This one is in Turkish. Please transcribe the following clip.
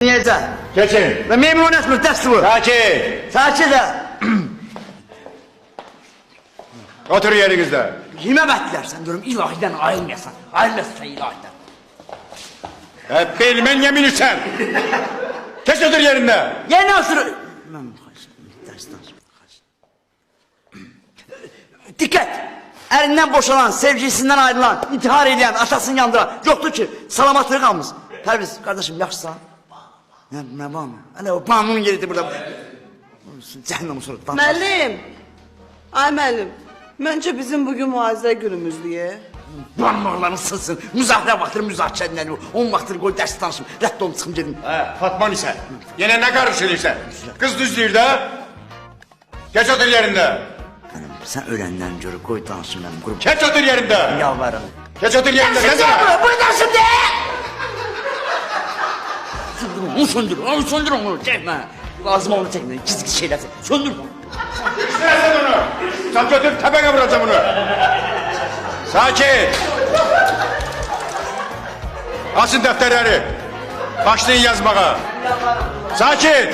Niyece? Geçin. Ve memnuniyet müddetsi bu. Sakin. Sakin de. Otur yerinizde. Kime beklersen diyorum ilahiden ayrılmayasan. Ayrılasın ilahiden. Hep bilmen yeminirsen. Geç otur yerinde. Yeni asır... Dikkat! Elinden boşalan, sevgilisinden ayrılan, intihar eden, aşağısını yandıran yoktur ki salamatlığı kalmış. Perviz kardeşim yakışsan. Ne var mı? Hani o banunun yeridir burada. Cehennem usulü. Müəllim. Ay müəllim. Məncə bizim bugün mühazirə günümüz diye. Banmaqlarını sılsın. Müzahirə vaxtır müzakirədən. 10 vaxtır qoy dərs danışım. Rədd olun çıxım gedin. Fatman ise. Yine ne karışırırsa. Kız düzlüyor da. Geç otur yerinde. Sen öləndən görə qoy danışım mənim qrup. Geç otur yerinde. Yalvarırım. Geç otur yerinde. Ne zaman? Bu danışım de! Söndür onu çekme. Lazım onu çekme. Gizli şeyler. Söndür onu. Sen onu. Sen götür tepene vuracağım onu. Sakin. Açın defterleri. Başlayın yazmaya. Sakin.